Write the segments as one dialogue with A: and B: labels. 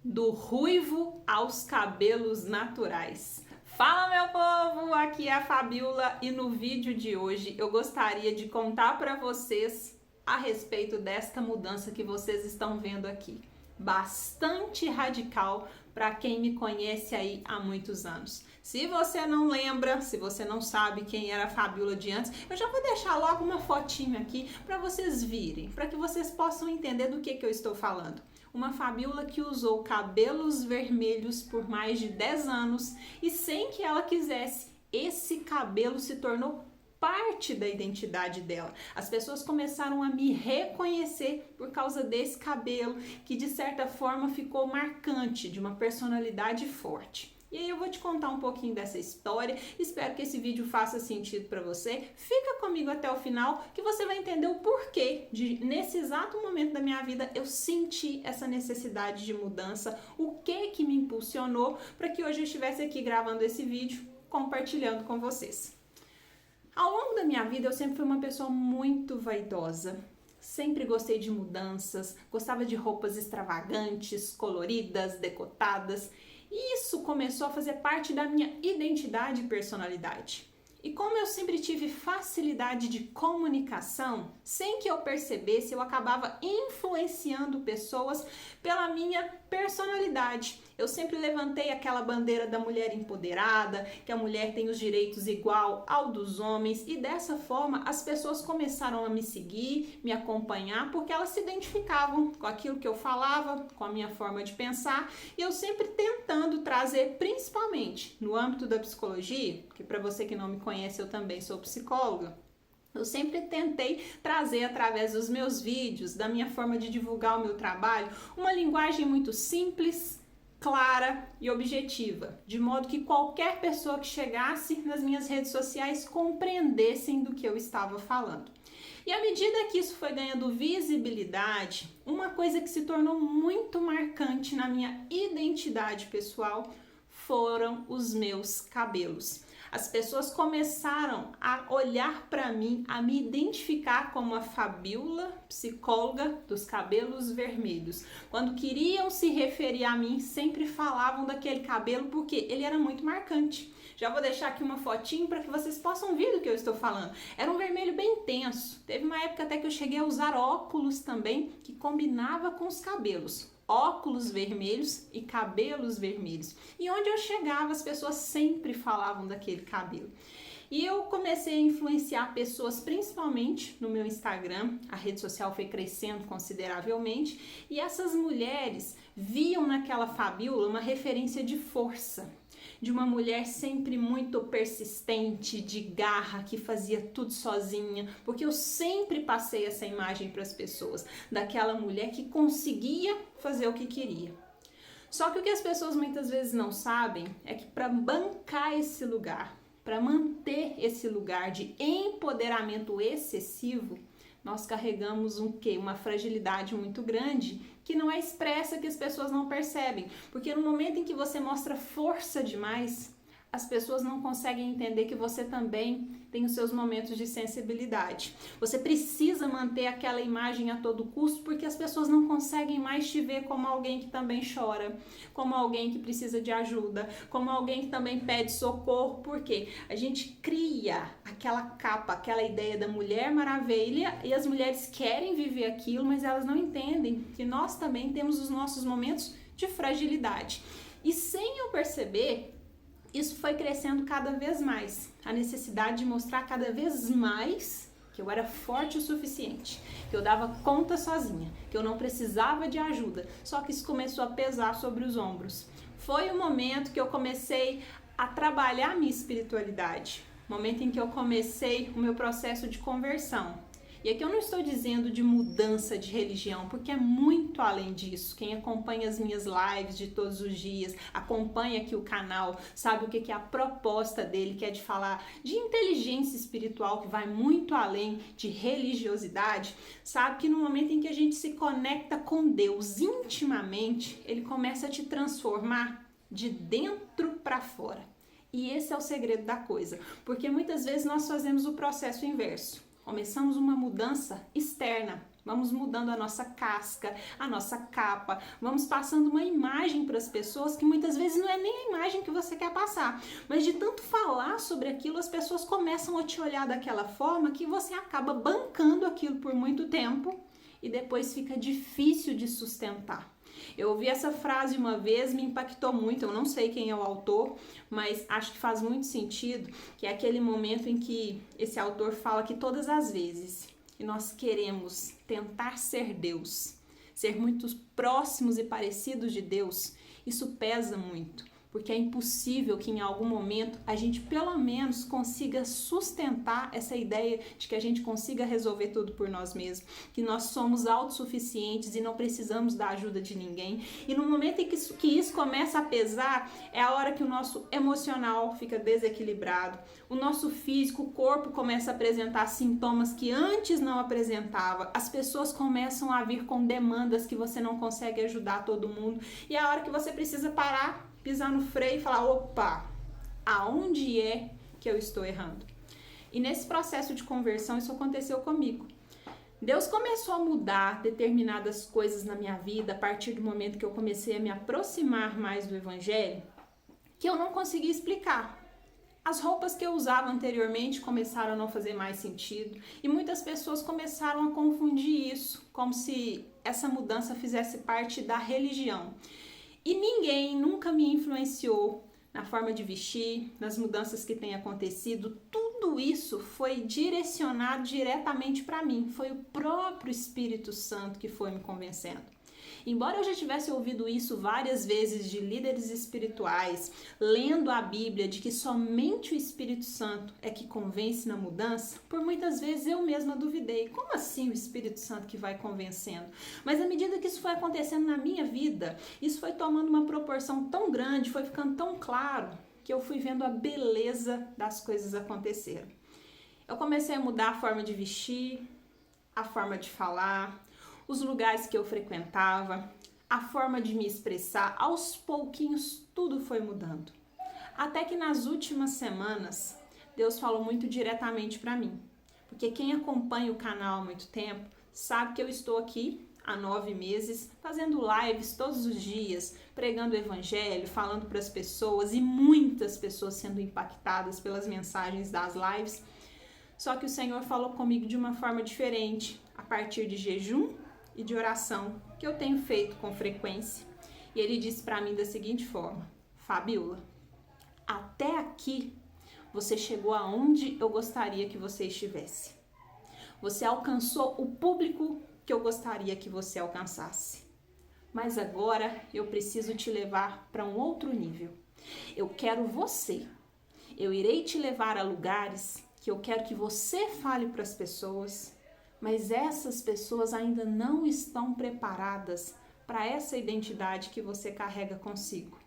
A: Do ruivo aos cabelos naturais. Fala, meu povo, aqui é a Fabiola e no vídeo de hoje eu gostaria de contar para vocês a respeito desta mudança que vocês estão vendo aqui. Bastante radical para quem me conhece aí há muitos anos. Se você não lembra, se você não sabe quem era a Fabiola de antes, eu já vou deixar logo uma fotinha aqui para vocês virem, para que vocês possam entender do que eu estou falando. Uma Fabiola que usou cabelos vermelhos por mais de 10 anos e sem que ela quisesse, esse cabelo se tornou parte da identidade dela. As pessoas começaram a me reconhecer por causa desse cabelo que de certa forma ficou marcante, de uma personalidade forte. E aí eu vou te contar um pouquinho dessa história, espero que esse vídeo faça sentido para você. Fica comigo até o final que você vai entender o porquê de, nesse exato momento da minha vida, eu senti essa necessidade de mudança, o que me impulsionou para que hoje eu estivesse aqui gravando esse vídeo, compartilhando com vocês. Ao longo da minha vida eu sempre fui uma pessoa muito vaidosa. Sempre gostei de mudanças, gostava de roupas extravagantes, coloridas, decotadas. E isso começou a fazer parte da minha identidade e personalidade. E como eu sempre tive facilidade de comunicação, sem que eu percebesse, eu acabava influenciando pessoas pela minha personalidade. Eu sempre levantei aquela bandeira da mulher empoderada, que a mulher tem os direitos igual ao dos homens, e dessa forma as pessoas começaram a me seguir, me acompanhar, porque elas se identificavam com aquilo que eu falava, com a minha forma de pensar, e eu sempre tentando trazer, principalmente no âmbito da psicologia, que para você que não me conhece, eu também sou psicóloga. Eu sempre tentei trazer através dos meus vídeos, da minha forma de divulgar o meu trabalho, uma linguagem muito simples, clara e objetiva, de modo que qualquer pessoa que chegasse nas minhas redes sociais compreendessem do que eu estava falando. E à medida que isso foi ganhando visibilidade, uma coisa que se tornou muito marcante na minha identidade pessoal foram os meus cabelos. As pessoas começaram a olhar para mim, a me identificar como a Fabiola, psicóloga dos cabelos vermelhos. Quando queriam se referir a mim, sempre falavam daquele cabelo porque ele era muito marcante. Já vou deixar aqui uma fotinho para que vocês possam ver do que eu estou falando. Era um vermelho bem intenso. Teve uma época até que eu cheguei a usar óculos também, que combinava com os cabelos. Óculos vermelhos e cabelos vermelhos. E onde eu chegava, as pessoas sempre falavam daquele cabelo. E eu comecei a influenciar pessoas, principalmente no meu Instagram. A rede social foi crescendo consideravelmente. E essas mulheres viam naquela Fabiola uma referência de força. De uma mulher sempre muito persistente, de garra, que fazia tudo sozinha, porque eu sempre passei essa imagem para as pessoas, daquela mulher que conseguia fazer o que queria. Só que o que as pessoas muitas vezes não sabem é que para bancar esse lugar, para manter esse lugar de empoderamento excessivo, nós carregamos uma fragilidade muito grande que não é expressa, que as pessoas não percebem. Porque no momento em que você mostra força demais, as pessoas não conseguem entender que você também tem os seus momentos de sensibilidade. Você precisa manter aquela imagem a todo custo, porque as pessoas não conseguem mais te ver como alguém que também chora, como alguém que precisa de ajuda, como alguém que também pede socorro, porque a gente cria aquela capa, aquela ideia da Mulher Maravilha, e as mulheres querem viver aquilo, mas elas não entendem que nós também temos os nossos momentos de fragilidade. E sem eu perceber, isso foi crescendo cada vez mais, a necessidade de mostrar cada vez mais que eu era forte o suficiente, que eu dava conta sozinha, que eu não precisava de ajuda, só que isso começou a pesar sobre os ombros. Foi o momento que eu comecei a trabalhar a minha espiritualidade, momento em que eu comecei o meu processo de conversão. E aqui eu não estou dizendo de mudança de religião, porque é muito além disso. Quem acompanha as minhas lives de todos os dias, acompanha aqui o canal, sabe o que é a proposta dele, que é de falar de inteligência espiritual, que vai muito além de religiosidade. Sabe que no momento em que a gente se conecta com Deus intimamente, ele começa a te transformar de dentro para fora. E esse é o segredo da coisa, porque muitas vezes nós fazemos o processo inverso. Começamos uma mudança externa, Vamos mudando a nossa casca, a nossa capa, vamos passando uma imagem para as pessoas que muitas vezes não é nem a imagem que você quer passar, mas de tanto falar sobre aquilo, as pessoas começam a te olhar daquela forma que você acaba bancando aquilo por muito tempo e depois fica difícil de sustentar. Eu ouvi essa frase uma vez, me impactou muito, eu não sei quem é o autor, mas acho que faz muito sentido, que é aquele momento em que esse autor fala que todas as vezes que nós queremos tentar ser Deus, ser muito próximos e parecidos de Deus, isso pesa muito, porque é impossível que em algum momento a gente pelo menos consiga sustentar essa ideia de que a gente consiga resolver tudo por nós mesmos, que nós somos autossuficientes e não precisamos da ajuda de ninguém. E no momento em que isso começa a pesar, é a hora que o nosso emocional fica desequilibrado, o nosso físico, o corpo começa a apresentar sintomas que antes não apresentava, as pessoas começam a vir com demandas que você não consegue ajudar todo mundo, e é a hora que você precisa parar, pisar no freio e falar, opa, aonde é que eu estou errando? E nesse processo de conversão isso aconteceu comigo. Deus começou a mudar determinadas coisas na minha vida a partir do momento que eu comecei a me aproximar mais do Evangelho, que eu não conseguia explicar. As roupas que eu usava anteriormente começaram a não fazer mais sentido e muitas pessoas começaram a confundir isso, como se essa mudança fizesse parte da religião. E ninguém nunca me influenciou na forma de vestir, nas mudanças que têm acontecido. Tudo isso foi direcionado diretamente para mim. Foi o próprio Espírito Santo que foi me convencendo. Embora eu já tivesse ouvido isso várias vezes de líderes espirituais, lendo a Bíblia de que somente o Espírito Santo é que convence na mudança, por muitas vezes eu mesma duvidei. Como assim o Espírito Santo que vai convencendo? Mas à medida que isso foi acontecendo na minha vida, isso foi tomando uma proporção tão grande, foi ficando tão claro, que eu fui vendo a beleza das coisas acontecerem. Eu comecei a mudar a forma de vestir, a forma de falar, os lugares que eu frequentava, a forma de me expressar, aos pouquinhos tudo foi mudando. Até que nas últimas semanas, Deus falou muito diretamente para mim. Porque quem acompanha o canal há muito tempo, sabe que eu estou aqui há 9 meses, fazendo lives todos os dias, pregando o Evangelho, falando para as pessoas e muitas pessoas sendo impactadas pelas mensagens das lives. Só que o Senhor falou comigo de uma forma diferente, a partir de jejum e de oração, que eu tenho feito com frequência. E ele disse para mim da seguinte forma: Fabiola, até aqui você chegou aonde eu gostaria que você estivesse. Você alcançou o público que eu gostaria que você alcançasse. Mas agora eu preciso te levar para um outro nível. Eu quero você. Eu irei te levar a lugares que eu quero que você fale para as pessoas, mas essas pessoas ainda não estão preparadas para essa identidade que você carrega consigo,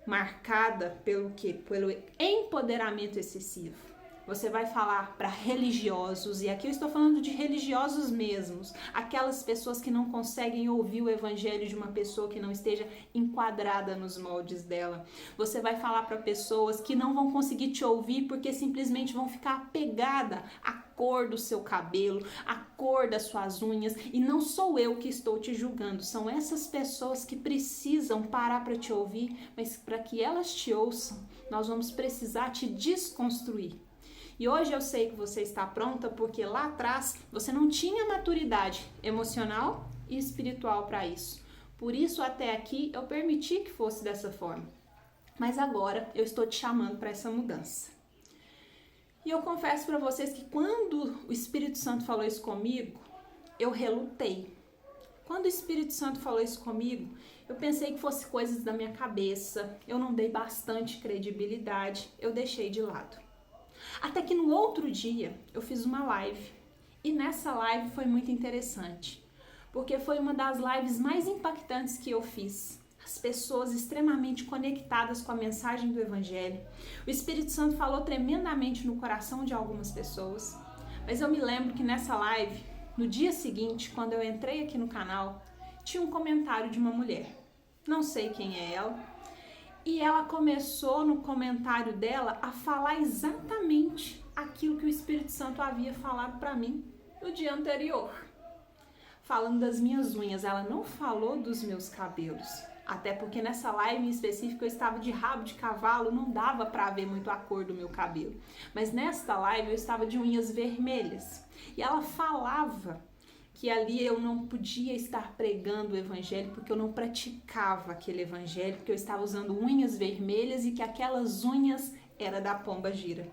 A: marcada pelo quê? Pelo empoderamento excessivo. Você vai falar para religiosos, e aqui eu estou falando de religiosos mesmos, aquelas pessoas que não conseguem ouvir o evangelho de uma pessoa que não esteja enquadrada nos moldes dela. Você vai falar para pessoas que não vão conseguir te ouvir porque simplesmente vão ficar apegadas à cor do seu cabelo, à cor das suas unhas, e não sou eu que estou te julgando, são essas pessoas que precisam parar para te ouvir, mas para que elas te ouçam, nós vamos precisar te desconstruir. E hoje eu sei que você está pronta porque lá atrás você não tinha maturidade emocional e espiritual para isso. Por isso até aqui eu permiti que fosse dessa forma. Mas agora eu estou te chamando para essa mudança. E eu confesso para vocês que quando o Espírito Santo falou isso comigo, eu relutei. Quando o Espírito Santo falou isso comigo, eu pensei que fosse coisas da minha cabeça, eu não dei bastante credibilidade, eu deixei de lado. Até que no outro dia eu fiz uma live, e nessa live foi muito interessante, porque foi uma das lives mais impactantes que eu fiz. As pessoas extremamente conectadas com a mensagem do Evangelho. O Espírito Santo falou tremendamente no coração de algumas pessoas, mas eu me lembro que nessa live, no dia seguinte, quando eu entrei aqui no canal, tinha um comentário de uma mulher. Não sei quem é ela. E ela começou no comentário dela a falar exatamente aquilo que o Espírito Santo havia falado para mim no dia anterior. falando das minhas unhas, ela não falou dos meus cabelos. Até porque nessa live em específico eu estava de rabo de cavalo, não dava para ver muito a cor do meu cabelo. Mas nesta live eu estava de unhas vermelhas. E ela falava que ali eu não podia estar pregando o evangelho porque eu não praticava aquele evangelho, porque eu estava usando unhas vermelhas e que aquelas unhas eram da pombagira.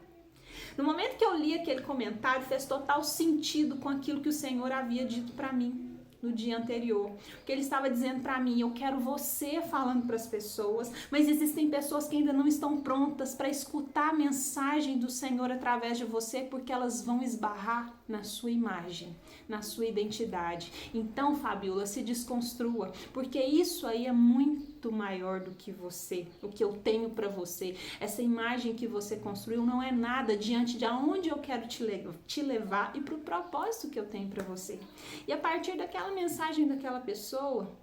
A: No momento que eu li aquele comentário, fez total sentido com aquilo que o Senhor havia dito para mim no dia anterior, porque ele estava dizendo para mim, eu quero você falando para as pessoas, mas existem pessoas que ainda não estão prontas para escutar a mensagem do Senhor através de você, porque elas vão esbarrar na sua imagem, na sua identidade. Então, Fabiola, se desconstrua, porque isso aí é muito maior do que você, o que eu tenho para você. Essa imagem que você construiu não é nada diante de aonde eu quero te levar e para o propósito que eu tenho para você. E a partir daquela mensagem daquela pessoa,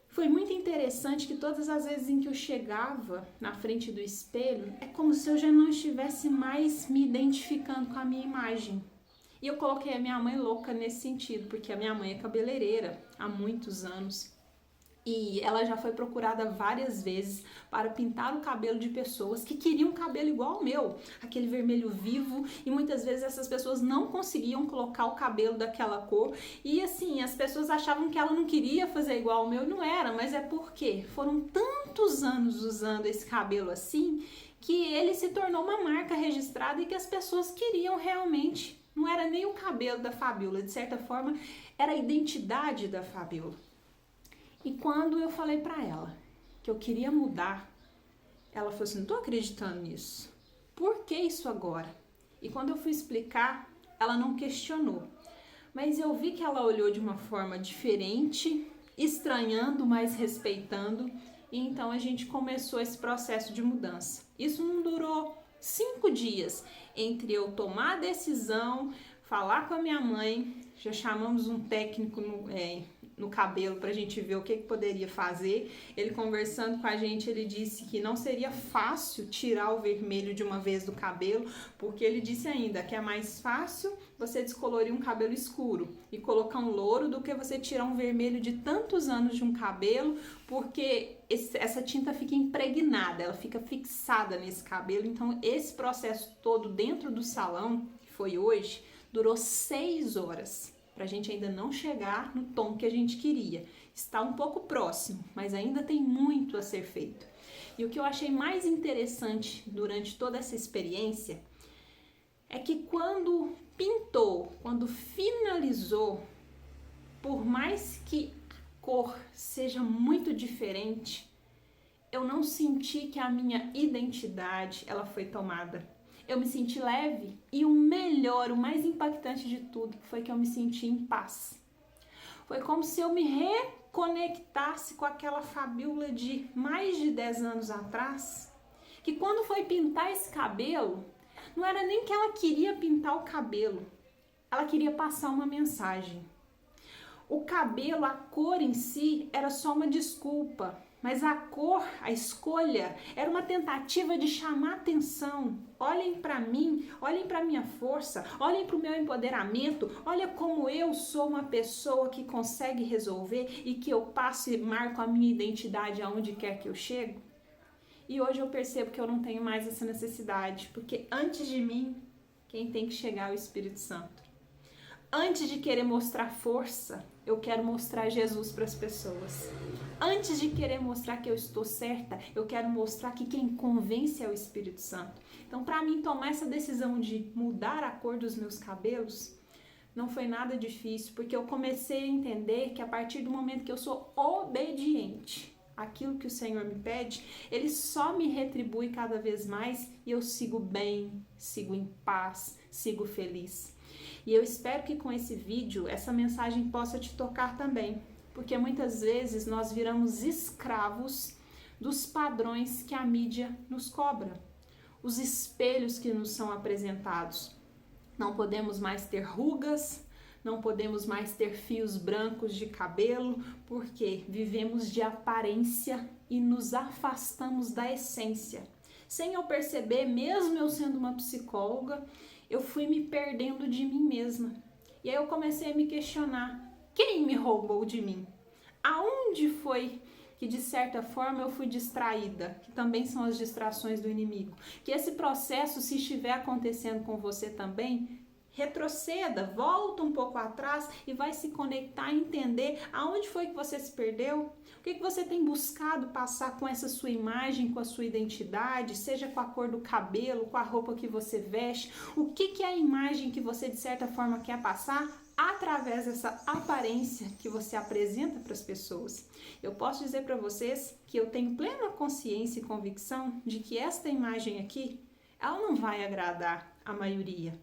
A: foi muito interessante que todas as vezes em que eu chegava na frente do espelho, é como se eu já não estivesse mais me identificando com a minha imagem. E eu coloquei a minha mãe louca nesse sentido, porque a minha mãe é cabeleireira há muitos anos. E ela já foi procurada várias vezes para pintar o cabelo de pessoas que queriam um cabelo igual ao meu, aquele vermelho vivo, e muitas vezes essas pessoas não conseguiam colocar o cabelo daquela cor, e assim, as pessoas achavam que ela não queria fazer igual ao meu, não era, mas é porque foram tantos anos usando esse cabelo assim, que ele se tornou uma marca registrada e que as pessoas queriam realmente. Não era nem o cabelo da Fabiola, de certa forma, era a identidade da Fabiola. E quando eu falei pra ela que eu queria mudar, ela falou assim, não tô acreditando nisso. Por que isso agora? E quando eu fui explicar, ela não questionou. Mas eu vi que ela olhou de uma forma diferente, estranhando, mas respeitando. E então a gente começou esse processo de mudança. Isso não durou 5 dias entre eu tomar a decisão, falar com a minha mãe, já chamamos um técnico no cabelo pra gente ver o que poderia fazer. Ele conversando com a gente, ele disse que não seria fácil tirar o vermelho de uma vez do cabelo, porque ele disse ainda que é mais fácil você descolorir um cabelo escuro e colocar um louro do que você tirar um vermelho de tantos anos de um cabelo, porque essa tinta fica impregnada, ela fica fixada nesse cabelo. Então esse processo todo dentro do salão, que foi hoje, durou 6 horas. Pra gente ainda não chegar no tom que a gente queria. Está um pouco próximo, mas ainda tem muito a ser feito. E o que eu achei mais interessante durante toda essa experiência é que quando pintou, quando finalizou, por mais que a cor seja muito diferente, eu não senti que a minha identidade ela foi tomada. Eu me senti leve e o melhor, o mais impactante de tudo, foi que eu me senti em paz. Foi como se eu me reconectasse com aquela Fabiola de mais de 10 anos atrás, que quando foi pintar esse cabelo, não era nem que ela queria pintar o cabelo, ela queria passar uma mensagem. O cabelo, a cor em si, era só uma desculpa. Mas a cor, a escolha, era uma tentativa de chamar atenção. Olhem para mim, olhem para minha força, olhem para o meu empoderamento, olha como eu sou uma pessoa que consegue resolver e que eu passo e marco a minha identidade aonde quer que eu chego. E hoje eu percebo que eu não tenho mais essa necessidade, porque antes de mim, quem tem que chegar é o Espírito Santo. Antes de querer mostrar força, eu quero mostrar Jesus para as pessoas. Antes de querer mostrar que eu estou certa, eu quero mostrar que quem convence é o Espírito Santo. Então, para mim, tomar essa decisão de mudar a cor dos meus cabelos não foi nada difícil, porque eu comecei a entender que a partir do momento que eu sou obediente àquilo que o Senhor me pede, Ele só me retribui cada vez mais e eu sigo bem, sigo em paz, sigo feliz. E eu espero que com esse vídeo, essa mensagem possa te tocar também, porque muitas vezes nós viramos escravos dos padrões que a mídia nos cobra, os espelhos que nos são apresentados. Não podemos mais ter rugas, não podemos mais ter fios brancos de cabelo, porque vivemos de aparência e nos afastamos da essência. Sem eu perceber, mesmo eu sendo uma psicóloga, eu fui me perdendo de mim mesma. E aí eu comecei a me questionar, Quem me roubou de mim? Aonde foi que de certa forma eu fui distraída? Que também são as distrações do inimigo. Que esse processo, se estiver acontecendo com você também, retroceda, volta um pouco atrás e vai se conectar e entender aonde foi que você se perdeu, o que você tem buscado passar com essa sua imagem, com a sua identidade, seja com a cor do cabelo, com a roupa que você veste, o que é a imagem que você de certa forma quer passar através dessa aparência que você apresenta para as pessoas. Eu posso dizer para vocês que eu tenho plena consciência e convicção de que esta imagem aqui, ela não vai agradar a maioria.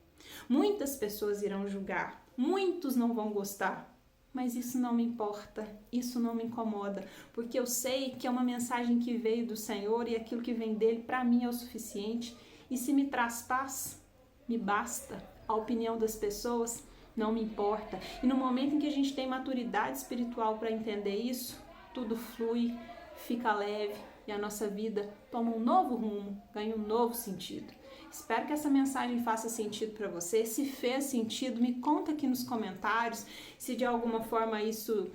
A: Muitas pessoas irão julgar, muitos não vão gostar, mas isso não me importa, isso não me incomoda, porque eu sei que é uma mensagem que veio do Senhor e aquilo que vem dele para mim é o suficiente. E se me traz paz, me basta. A opinião das pessoas não me importa. E no momento em que a gente tem maturidade espiritual para entender isso, tudo flui, fica leve e a nossa vida toma um novo rumo, ganha um novo sentido. Espero que essa mensagem faça sentido para você. Se fez sentido, me conta aqui nos comentários se de alguma forma isso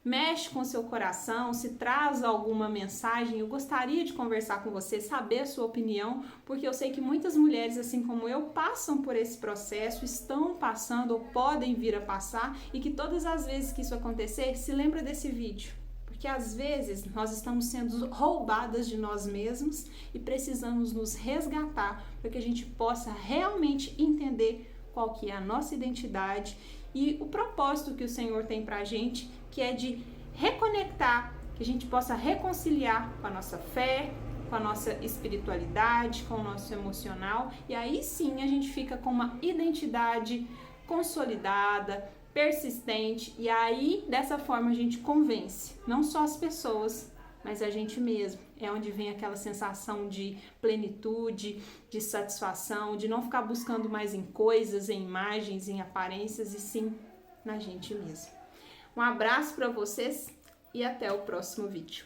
A: mexe com o seu coração, se traz alguma mensagem. Eu gostaria de conversar com você, saber a sua opinião, porque eu sei que muitas mulheres, assim como eu, passam por esse processo, estão passando ou podem vir a passar, e que todas as vezes que isso acontecer, se lembra desse vídeo. Porque às vezes nós estamos sendo roubadas de nós mesmos e precisamos nos resgatar para que a gente possa realmente entender qual que é a nossa identidade e o propósito que o Senhor tem para a gente, que é de reconectar, que a gente possa reconciliar com a nossa fé, com a nossa espiritualidade, com o nosso emocional, e aí sim a gente fica com uma identidade consolidada, persistente, e aí dessa forma a gente convence não só as pessoas, mas a gente mesmo. É onde vem aquela sensação de plenitude, de satisfação, de não ficar buscando mais em coisas, em imagens, em aparências, e sim na gente mesmo. Um abraço para vocês e até o próximo vídeo.